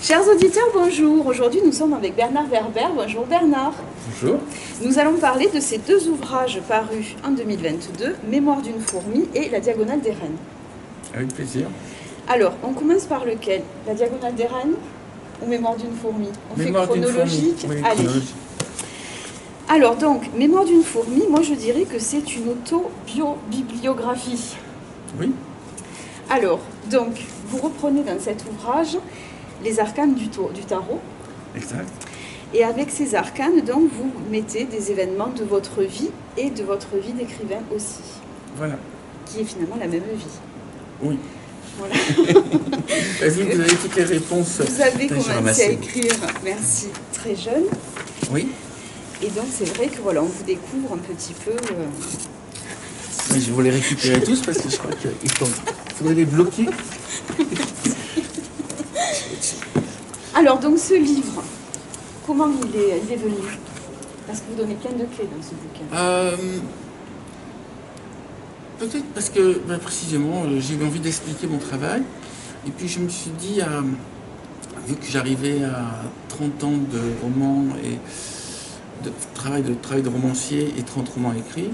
Chers auditeurs, bonjour. Aujourd'hui, nous sommes avec Bernard Werber. Bonjour Bernard. Bonjour. Nous allons parler de ces deux ouvrages parus en 2022, Mémoire d'une fourmi et La Diagonale des Reines. Avec plaisir. Alors, on commence par lequel? La Diagonale des Reines ou Mémoire d'une fourmi? On Mémoire fait chronologique. Oui, Allez. chronologique. Alors donc, Mémoire d'une fourmi, moi je dirais que c'est une autobibliographie. Oui. Alors, donc, vous reprenez dans cet ouvrage les arcanes du tarot. Exact. Et avec ces arcanes, donc, vous mettez des événements de votre vie et de votre vie d'écrivain aussi. Voilà. Qui est finalement la même vie. Oui. Voilà. Vas-y, vous avez toutes les réponses. Vous avez J'ai commencé ramassé. à écrire, merci, très jeune. Oui. Et donc c'est vrai que voilà, on vous découvre un petit peu. Mais je vais vous les récupérer tous parce que je crois qu'il faudrait les bloquer. Alors donc ce livre, comment il est venu? Parce que vous donnez plein de clés dans ce bouquin. Peut-être parce que, précisément, j'ai eu envie d'expliquer mon travail. Et puis je me suis dit, vu que j'arrivais à 30 ans de romans et de travail de romancier et 30 romans écrits,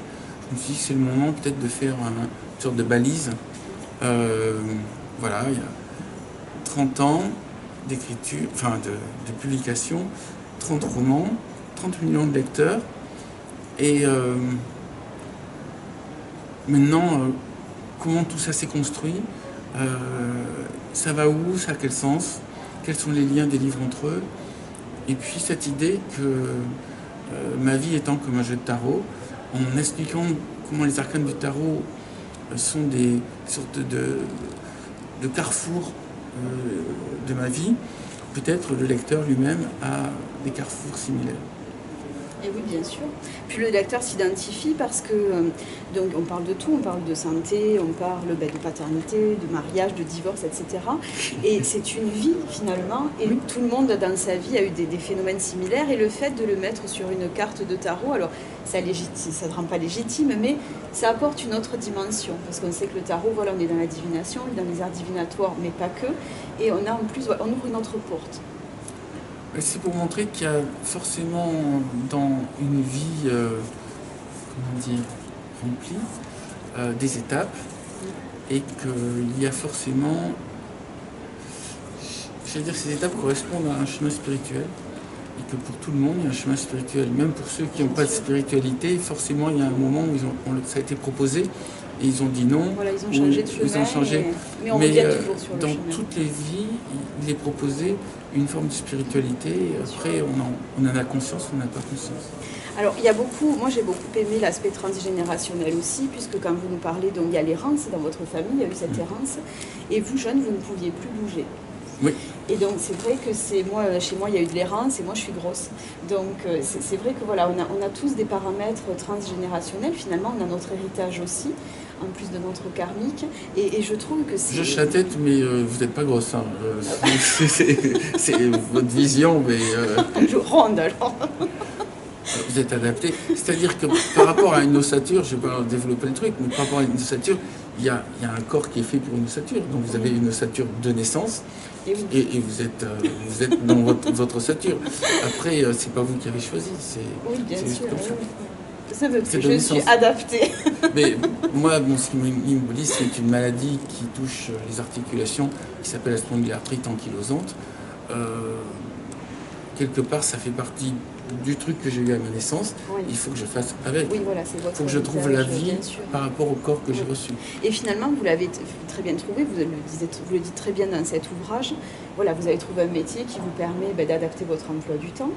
je me suis dit que c'est le moment peut-être de faire une sorte de balise. Voilà, il y a 30 ans d'écriture, enfin de publication, 30 romans, 30 millions de lecteurs. Et maintenant, comment tout ça s'est construit, ça va où, ça a quel sens, quels sont les liens des livres entre eux, et puis cette idée que ma vie étant comme un jeu de tarot, en expliquant comment les arcanes du tarot sont des sortes de carrefours de ma vie, peut-être le lecteur lui-même a des carrefours similaires. Et oui, bien sûr. Puis le lecteur s'identifie parce que, donc on parle de tout, on parle de santé, on parle de paternité, de mariage, de divorce, etc. Et c'est une vie finalement, et tout le monde dans sa vie a eu des phénomènes similaires, et le fait de le mettre sur une carte de tarot, alors ça ne rend pas légitime, mais ça apporte une autre dimension, parce qu'on sait que le tarot, voilà, on est dans la divination, on est dans les arts divinatoires, mais pas que, et on a en plus, on ouvre une autre porte. C'est pour montrer qu'il y a forcément dans une vie, remplie, des étapes, et qu'il y a forcément, j'allais dire que ces étapes correspondent à un chemin spirituel, et que pour tout le monde, il y a un chemin spirituel. Même pour ceux qui n'ont pas de spiritualité, forcément, il y a un moment où ça a été proposé, et ils ont dit non. Voilà, ils ont changé de chemin, ils ont changé. mais on revient toujours sur le dans chemin. toutes les vies, il est proposé une forme de spiritualité. Et après, on en a conscience, on n'a pas conscience. Alors, moi j'ai beaucoup aimé l'aspect transgénérationnel aussi, puisque quand vous nous parlez, donc il y a l'errance dans votre famille, il y a eu cette errance, et vous, jeune, vous ne pouviez plus bouger. Oui. Et donc c'est vrai que chez moi il y a eu de l'errance et moi je suis grosse. Donc c'est vrai que voilà, on a tous des paramètres transgénérationnels, finalement on a notre héritage aussi, en plus de notre karmique, et je trouve que c'est... Je hoche la tête, mais vous n'êtes pas grosse. Hein. C'est votre vision, mais... Je ronde alors. Vous êtes adapté. C'est-à-dire que par rapport à une ossature, je ne vais pas développer le truc, mais par rapport à une ossature, il y a un corps qui est fait pour une ossature. Donc vous avez une ossature de naissance et vous êtes dans votre ossature. Après, c'est pas vous qui avez choisi. Oui, bien sûr. Comme ça. Ça veut dire que je suis adaptée. Mais moi, ce qui m'immobilise, c'est une maladie qui touche les articulations, qui s'appelle la spondylarthrite ankylosante. Quelque part, ça fait partie du truc que j'ai eu à ma naissance. Oui. Il faut que je fasse avec. Oui, voilà, c'est votre. Il faut que je trouve la vie par rapport au corps que j'ai reçu. Et finalement, vous l'avez très bien trouvé, vous le dites très bien dans cet ouvrage. Voilà, vous avez trouvé un métier qui vous permet d'adapter votre emploi du temps.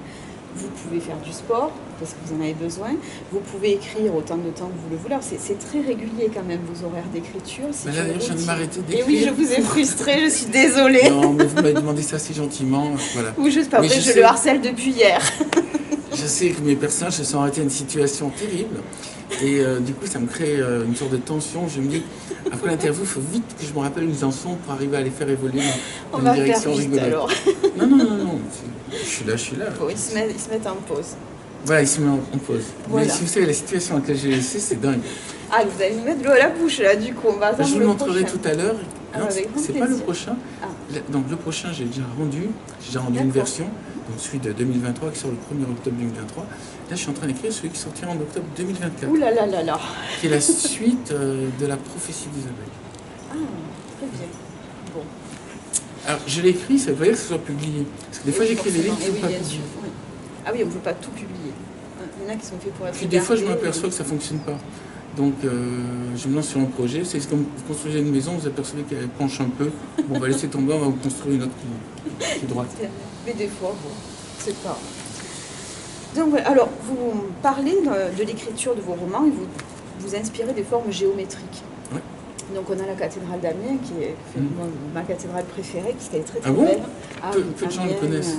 Vous pouvez faire du sport, parce que vous en avez besoin. Vous pouvez écrire autant de temps que vous le voulez. Alors, c'est très régulier quand même, vos horaires d'écriture. D'ailleurs, je viens de m'arrêter d'écrire. Et oui, je vous ai frustré, je suis désolée. Non, mais vous m'avez demandé ça si gentiment. Voilà. Ou juste pas vrai, je le harcèle depuis hier. Je sais que mes personnages se sont arrêtés à une situation terrible. Et du coup, ça me crée une sorte de tension. Je me dis, après l'interview, il faut vite que je me rappelle où ils en sont pour arriver à les faire évoluer dans une direction rigolote. Alors. Non. Je suis là. Bon, ils se mettent en pause. Voilà, il se met en pause. Voilà. Mais si vous savez la situation à laquelle j'ai laissé, c'est dingue. Ah, vous allez nous mettre de l'eau à la bouche là, du coup, on va attendre Je vous le montrerai prochain. tout à l'heure. Ah, avec grand C'est pas le plaisir. prochain. Ah. Donc le prochain, j'ai déjà rendu une D'accord. version, donc celui de 2023 qui sort le 1er octobre 2023. Là, je suis en train d'écrire celui qui sortira en octobre 2024, Ouh là là là là. qui est la suite de la prophétie d'Isabelle. Ah, très bien. Bon. Alors, je l'ai écrit, ça veut pas dire que ce soit publié. Parce que des fois, j'écris des livres qui Et ne oui, sont pas bien publiés. sûr. Oui. Ah oui, on ne peut pas tout publier. Il y en a qui sont faits pour être Puis des fois, je gardés, m'aperçois que ça ne fonctionne pas. Donc, je me lance sur un projet. C'est comme vous construisez une maison, vous apercevez qu'elle penche un peu. Bon, on va laisser tomber, on va vous construire une autre qui est droite. Mais des fois, bon, c'est pas... Donc voilà, alors, vous parlez de l'écriture de vos romans et vous inspirez des formes géométriques. Oui. Donc on a la cathédrale d'Amiens, qui est ma cathédrale préférée, puisqu'elle est très très Ah bon belle. Peu de gens le connaissent.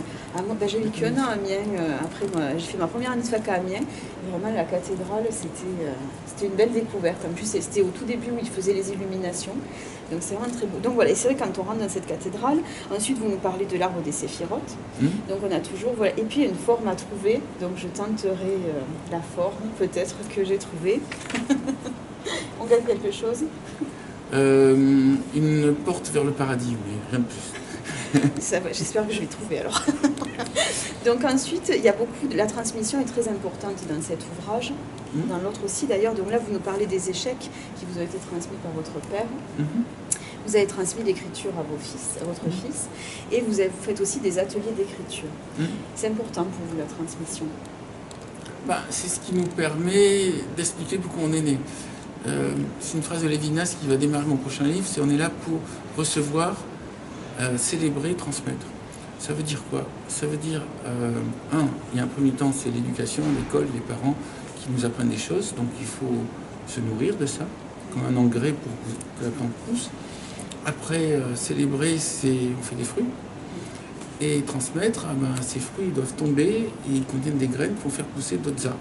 J'ai vécu un an à Amiens, après j'ai fait ma première année de fac à Amiens, et vraiment la cathédrale c'était une belle découverte. En plus c'était au tout début où ils faisaient les illuminations, donc c'est vraiment très beau. Donc voilà, et c'est vrai quand on rentre dans cette cathédrale, ensuite vous nous parlez de l'arbre des séphirotes, donc on a toujours, voilà, et puis il y a une forme à trouver, donc je tenterai la forme peut-être que j'ai trouvée. On gagne quelque chose. Une porte vers le paradis, oui, rien de plus. J'espère que je vais trouver alors. Donc ensuite, il y a beaucoup la transmission est très importante dans cet ouvrage, dans l'autre aussi d'ailleurs. Donc là, vous nous parlez des échecs qui vous ont été transmis par votre père. Vous avez transmis l'écriture à votre fils, et vous faites aussi des ateliers d'écriture. C'est important pour vous la transmission. C'est ce qui nous permet d'expliquer pourquoi on est né. C'est une phrase de Lévinas qui va démarrer mon prochain livre, c'est on est là pour recevoir, célébrer, transmettre. Ça veut dire quoi? Ça veut dire, il y a un premier temps, c'est l'éducation, l'école, les parents qui nous apprennent des choses, donc il faut se nourrir de ça, comme un engrais pour que la plante pousse. Après, célébrer, on fait des fruits. Et transmettre, ces fruits doivent tomber et ils contiennent des graines pour faire pousser d'autres arbres.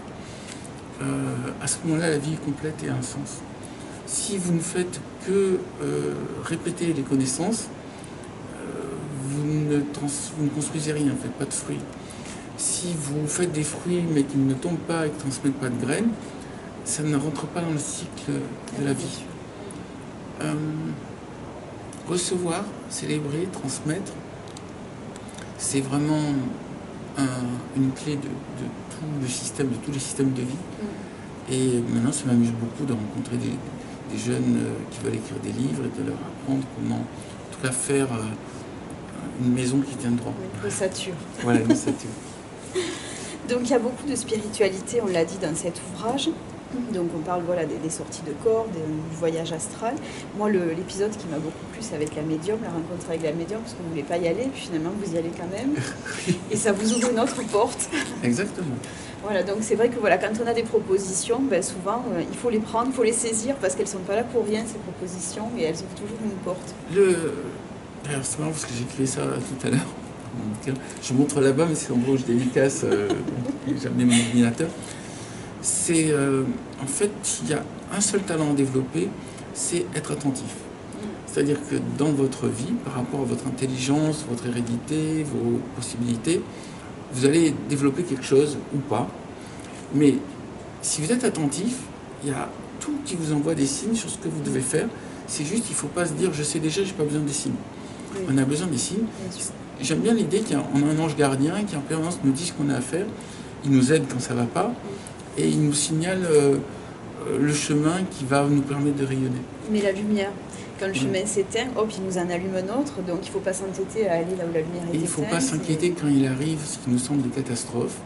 À ce moment-là, la vie est complète et a un sens. Si vous ne faites que répéter les connaissances, vous ne construisez rien, vous ne faites pas de fruits. Si vous faites des fruits mais qu'ils ne tombent pas et qui ne transmettent pas de graines, ça ne rentre pas dans le cycle de la vie. Recevoir, célébrer, transmettre, c'est vraiment une clé de tout le système, de tous les systèmes de vie. Et maintenant, ça m'amuse beaucoup de rencontrer des jeunes qui veulent écrire des livres et de leur apprendre comment, en tout cas, faire une maison qui tienne droit. Une ossature. Voilà, une ossature. Donc il y a beaucoup de spiritualité, on l'a dit, dans cet ouvrage. Donc on parle des sorties de corps, du voyage astral. Moi, l'épisode qui m'a beaucoup plu, c'est avec la médium, la rencontre avec la médium, parce qu'on ne voulait pas y aller, puis finalement vous y allez quand même. Et ça vous ouvre une autre porte. Exactement. Voilà, donc c'est vrai que quand on a des propositions, souvent il faut les prendre, il faut les saisir, parce qu'elles ne sont pas là pour rien, ces propositions, et elles ouvrent toujours une porte. Alors c'est marrant parce que j'ai écrit ça tout à l'heure. Je montre là-bas, mais c'est l'endroit où je dédicace, j'ai amené mon ordinateur. C'est en fait, il y a un seul talent à développer, c'est être attentif. C'est-à-dire que dans votre vie, par rapport à votre intelligence, votre hérédité, vos possibilités, vous allez développer quelque chose ou pas. Mais si vous êtes attentif, il y a tout qui vous envoie des signes sur ce que vous devez faire. C'est juste, il ne faut pas se dire, je sais déjà, je n'ai pas besoin des signes. Oui. On a besoin des signes. J'aime bien l'idée qu'on a un ange gardien qui en permanence nous dit ce qu'on a à faire. Il nous aide quand ça ne va pas. Et il nous signale le chemin qui va nous permettre de rayonner. Mais la lumière, quand le chemin s'éteint, il nous en allume un autre, donc il ne faut pas s'entêter à aller là où la lumière est éteinte. Il ne faut pas s'inquiéter quand il arrive ce qui nous semble des catastrophes.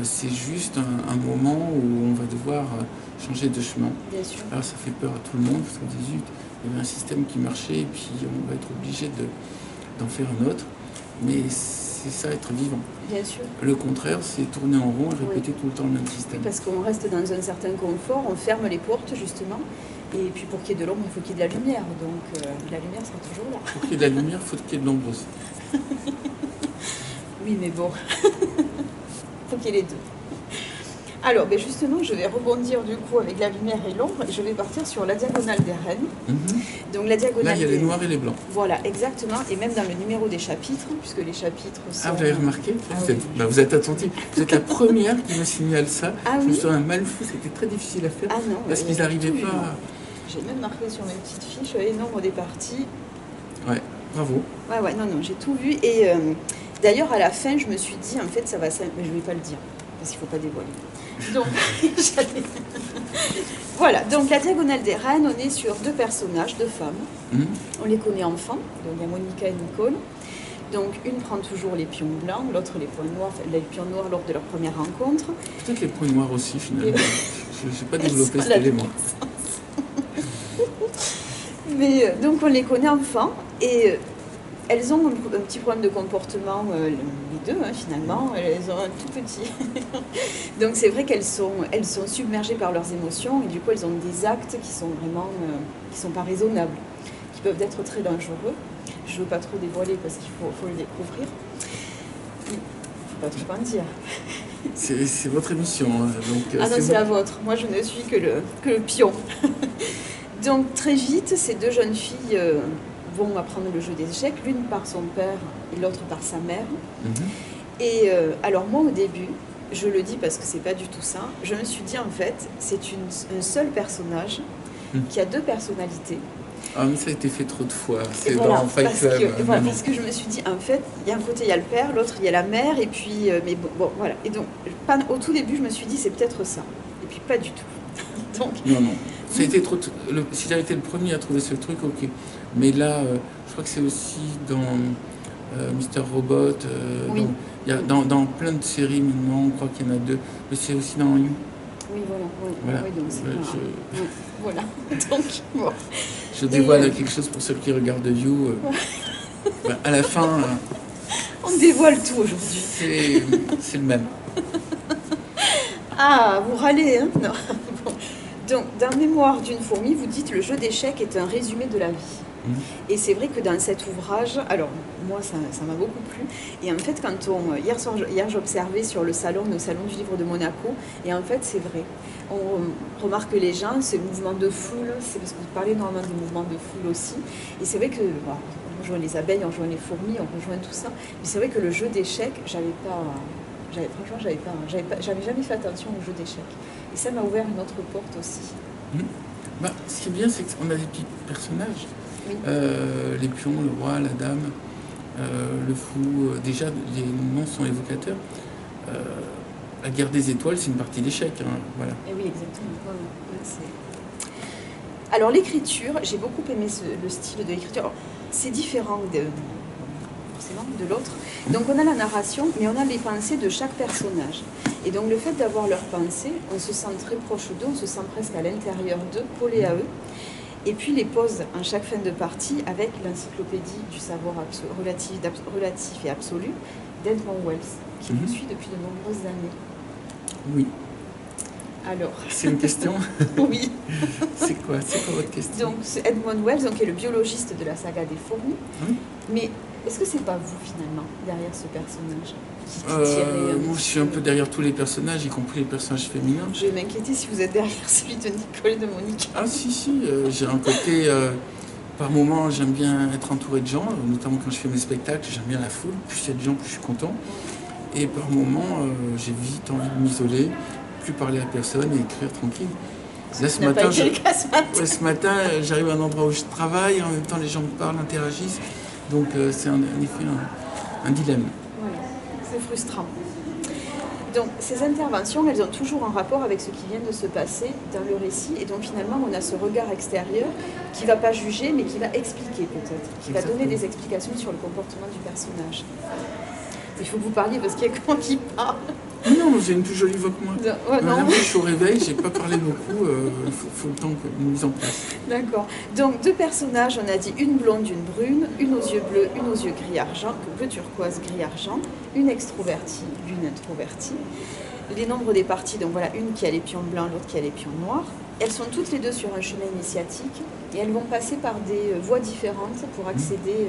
C'est juste un moment où on va devoir changer de chemin. Bien sûr. Alors ça fait peur à tout le monde, parce qu'on dit zut, il y avait un système qui marchait, et puis on va être obligé d'en faire un autre. Mais c'est ça, être vivant. Bien sûr. Le contraire, c'est tourner en rond et répéter tout le temps le même système. Parce qu'on reste dans un certain confort, on ferme les portes justement, et puis pour qu'il y ait de l'ombre, il faut qu'il y ait de la lumière, donc la lumière sera toujours là. Pour qu'il y ait de la lumière, il faut qu'il y ait de l'ombre aussi. Oui, mais bon, il faut qu'il y ait les deux. Alors, ben justement, je vais rebondir du coup avec la lumière et l'ombre, et je vais partir sur la diagonale des reines. Donc la diagonale. Là, il y a les noirs et les blancs. Voilà, exactement, et même dans le numéro des chapitres, puisque les chapitres sont... Ah, vous avez remarqué? oui. Vous êtes attentif. Vous êtes la première qui me signale ça. Ah, je me oui. souviens mal fou, c'était très difficile à faire. Ah non, parce qu'ils n'arrivaient pas à... J'ai même marqué sur mes petites fiches les nombres des parties. Ouais, bravo. Ouais, non, j'ai tout vu. Et d'ailleurs, à la fin, je me suis dit, en fait, ça va... Mais je ne vais pas le dire, parce qu'il ne faut pas dévoiler. Donc, voilà. Donc, la diagonale des reines, on est sur 2 personnages, 2 femmes. On les connaît enfants. Donc, il y a Monica et Nicole. Donc, une prend toujours les pions blancs, l'autre les points noirs, les pions noirs lors de leur première rencontre. Peut-être les points noirs aussi, finalement. Je n'ai pas développé cet élément. Mais donc, on les connaît enfants. Et elles ont un petit problème de comportement, les deux, finalement. Elles ont un tout petit. Donc, c'est vrai qu'elles sont submergées par leurs émotions. Et du coup, elles ont des actes qui sont vraiment... qui sont pas raisonnables, qui peuvent être très dangereux. Je ne veux pas trop dévoiler parce qu'il faut le découvrir. Il ne faut pas trop en dire. C'est votre émission. Hein, donc, ah non, c'est la vôtre. Moi, je ne suis que le pion. Donc, très vite, ces 2 jeunes filles vont apprendre le jeu des échecs, l'une par son père et l'autre par sa mère. Et alors, moi, au début, je le dis parce que c'est pas du tout ça, je me suis dit, en fait, c'est un seul personnage qui a 2 personnalités. Ah, mais ça a été fait trop de fois. C'est voilà, dans Fight Club. Parce que je me suis dit, en fait, il y a un côté, il y a le père, l'autre, il y a la mère, et puis, mais bon, voilà. Et donc, au tout début, je me suis dit, c'est peut-être ça. Et puis, pas du tout. Donc, non. Ça a été trop. Si j'avais été le premier à trouver ce truc, ok. Mais là, je crois que c'est aussi dans Mister Robot. oui. Dans plein de séries maintenant, on croit qu'il y en a 2. Mais c'est aussi dans You. Oui, voilà. Oui, donc c'est voilà. Donc, bon. Je dévoile quelque chose pour ceux qui regardent You. À la fin... on dévoile tout aujourd'hui. C'est le même. Ah, vous râlez, hein? Non. Bon. Donc, dans Mémoire d'une fourmi, vous dites « Le jeu d'échecs est un résumé de la vie ». Et c'est vrai que dans cet ouvrage, alors moi ça m'a beaucoup plu, et en fait hier j'observais sur le salon du livre de Monaco, et en fait c'est vrai, on remarque les gens, ce mouvement de foule, c'est parce que vous parlez normalement du mouvement de foule aussi, et c'est vrai que on rejoint les abeilles, on rejoint les fourmis, on rejoint tout ça, mais c'est vrai que le jeu d'échecs, j'avais jamais fait attention au jeu d'échecs, et ça m'a ouvert une autre porte aussi. Ce qui est bien, c'est qu'on a des petits personnages. Oui. Les pions, le roi, la dame, le fou, déjà les noms sont évocateurs. La guerre des étoiles, c'est une partie d'échecs. Voilà. Et oui, exactement. Alors l'écriture, j'ai beaucoup aimé le style de l'écriture. C'est différent forcément de l'autre. Donc on a la narration, mais on a les pensées de chaque personnage. Et donc le fait d'avoir leurs pensées, on se sent très proche d'eux, on se sent presque à l'intérieur d'eux, collé à eux. Et puis les pauses en chaque fin de partie avec l'encyclopédie du savoir relatif et absolu d'Edmond Wells, qui nous suit depuis de nombreuses années. Oui. Alors. C'est une question? Oui. C'est quoi votre question? Donc c'est Edmond Wells, qui est le biologiste de la saga des fourmis. Mais est-ce que c'est pas vous finalement derrière ce personnage moi je suis un peu derrière tous les personnages, y compris les personnages féminins. Je vais m'inquiéter si vous êtes derrière celui de Nicole et de Monica. Ah si, j'ai un côté, par moments j'aime bien être entouré de gens, notamment quand je fais mes spectacles, j'aime bien la foule, plus il y a de gens, plus je suis content. Et par moments j'ai vite envie de m'isoler, plus parler à personne et écrire tranquille. Là ce matin, j'arrive à un endroit où je travaille, en même temps les gens me parlent, interagissent, donc c'est en effet un dilemme. C'est frustrant. Donc ces interventions, elles ont toujours un rapport avec ce qui vient de se passer dans le récit, et donc finalement on a ce regard extérieur qui ne va pas juger mais qui va expliquer peut-être, qui va donner des explications sur le comportement du personnage. Il faut que vous parliez parce qu'il y a quelqu'un qui parle. Non, j'ai une plus jolie voix que moi. Non. Je suis au réveil, j'ai pas parlé beaucoup, il faut le temps de mise en place. D'accord. Donc 2 personnages, on a dit une blonde, une brune, une aux yeux bleus, une aux yeux gris-argent, bleu turquoise, gris-argent, une extrovertie, l'une introvertie. Les nombres des parties, donc voilà, une qui a les pions blancs, l'autre qui a les pions noirs. elles sont toutes les deux sur un chemin initiatique et elles vont passer par des voies différentes pour accéder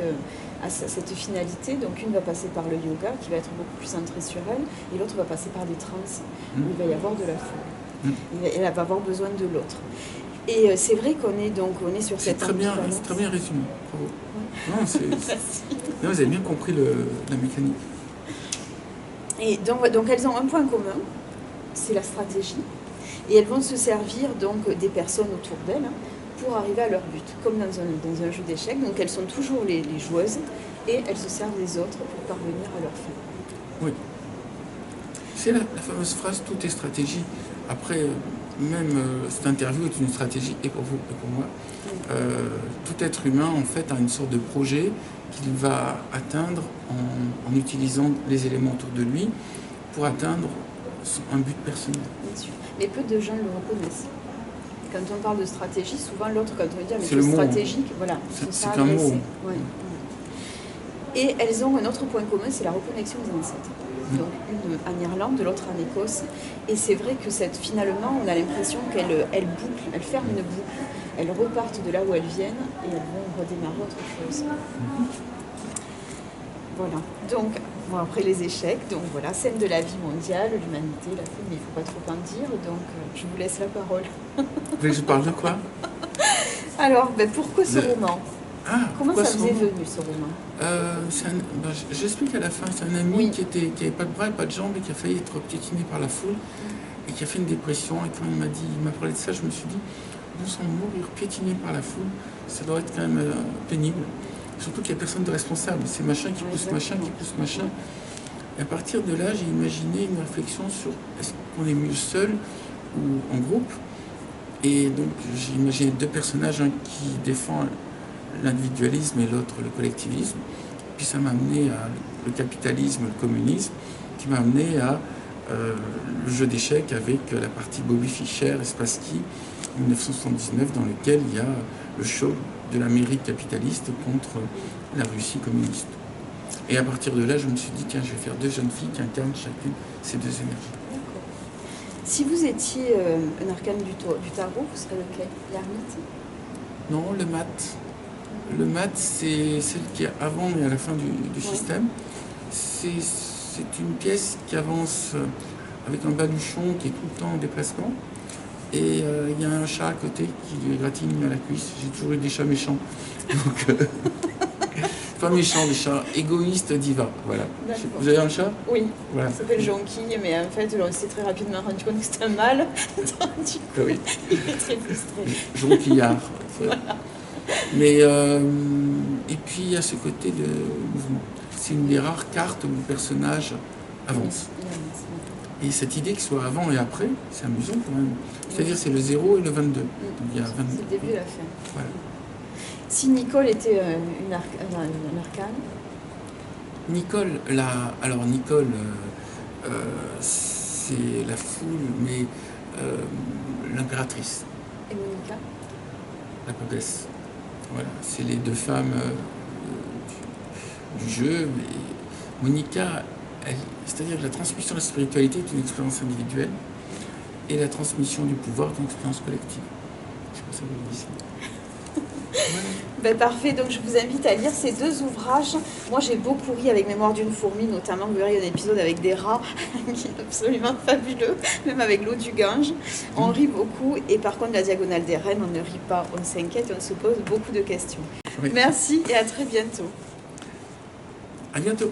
à cette finalité. Donc une va passer par le yoga qui va être beaucoup plus centré sur elle et l'autre va passer par des transes où il va y avoir de la foule. Et elle va avoir besoin de l'autre. Et c'est vrai qu'on est sur cette ambivalence. C'est très bien résumé. Bravo. Non, non, vous avez bien compris la mécanique. Et donc elles ont un point commun, c'est la stratégie. Et elles vont se servir donc des personnes autour d'elles pour arriver à leur but, comme dans un jeu d'échecs. Donc elles sont toujours les joueuses et elles se servent des autres pour parvenir à leur fin. Oui. C'est la fameuse phrase « tout est stratégie ». Après, même cette interview est une stratégie, et pour vous et pour moi. Tout être humain, en fait, a une sorte de projet qu'il va atteindre en utilisant les éléments autour de lui pour atteindre un but personnel. Bien sûr. Mais peu de gens le reconnaissent. Quand on parle de stratégie, souvent l'autre, quand on dit mais c'est stratégique, voilà. C'est qu'un mot. Ouais. Et elles ont un autre point commun, c'est la reconnexion des ancêtres. Donc une en Irlande, l'autre en Écosse. Et c'est vrai que finalement, on a l'impression qu'elles bouclent, elles ferment une boucle, elles repartent de là où elles viennent et elles vont redémarrer autre chose. Voilà. Donc, après les échecs, donc voilà, scène de la vie mondiale, l'humanité, la foule, mais il ne faut pas trop en dire, donc je vous laisse la parole. Vous voulez que je parle de quoi? Alors, pourquoi ce roman? Comment ça vous est venu, ce roman? J'explique à la fin, c'est un ami qui n'avait pas de bras et pas de jambes et qui a failli être piétiné par la foule et qui a fait une dépression. Et quand il m'a parlé de ça, je me suis dit, non, sans mourir piétiné par la foule, ça doit être quand même pénible. Surtout qu'il n'y a personne de responsable. C'est machin qui pousse machin, qui pousse machin. Et à partir de là, j'ai imaginé une réflexion sur est-ce qu'on est mieux seul ou en groupe. Et donc, j'ai imaginé deux personnages, un qui défend l'individualisme et l'autre le collectivisme. Puis ça m'a amené à le capitalisme, le communisme, qui m'a amené à le jeu d'échecs avec la partie Bobby Fischer et Spassky, 1979, dans lequel il y a le show de l'Amérique capitaliste contre la Russie communiste. Et à partir de là, je me suis dit, tiens, je vais faire deux jeunes filles qui incarnent chacune ces deux énergies. D'accord. Si vous étiez un arcane du tarot, vous serez lequel? L'ermite? Non, le mat. Le mat, c'est celle qui est avant et à la fin du système. C'est une pièce qui avance avec un baluchon qui est tout le temps en déplacement. Et il y a un chat à côté qui lui égratigne à la cuisse. J'ai toujours eu des chats méchants. Donc, pas méchants, des chats égoïstes diva. Voilà. Vous avez un chat? Oui. Voilà. Il s'appelle Jonquille, mais en fait, on s'est très rapidement rendu compte que c'était un mâle. Oui. Il est très frustré. Jonquillard. Voilà. Mais et puis il y a ce côté de mouvement. C'est une des rares cartes où le personnage avance. Et cette idée qu'il soit avant et après, c'est amusant quand même. C'est-à-dire c'est le 0 et le 22. Donc, il y a 22. C'est le début et la fin. Voilà. Si Nicole était un arcane? Nicole, c'est la foule, mais l'impératrice. Et Monica? La papesse. Voilà, c'est les deux femmes du jeu. Mais Monica, c'est-à-dire que la transmission de la spiritualité est une expérience individuelle et la transmission du pouvoir est une expérience collective. Je sais pas si vous le dites. Voilà. Parfait, donc je vous invite à lire ces deux ouvrages. Moi j'ai beaucoup ri avec Mémoire d'une fourmi, notamment vous verrez il y a un épisode avec des rats qui est absolument fabuleux, même avec l'eau du Gange. On rit beaucoup et par contre la Diagonale des Reines, on ne rit pas, on s'inquiète, on se pose beaucoup de questions. Oui. Merci et à très bientôt. À bientôt.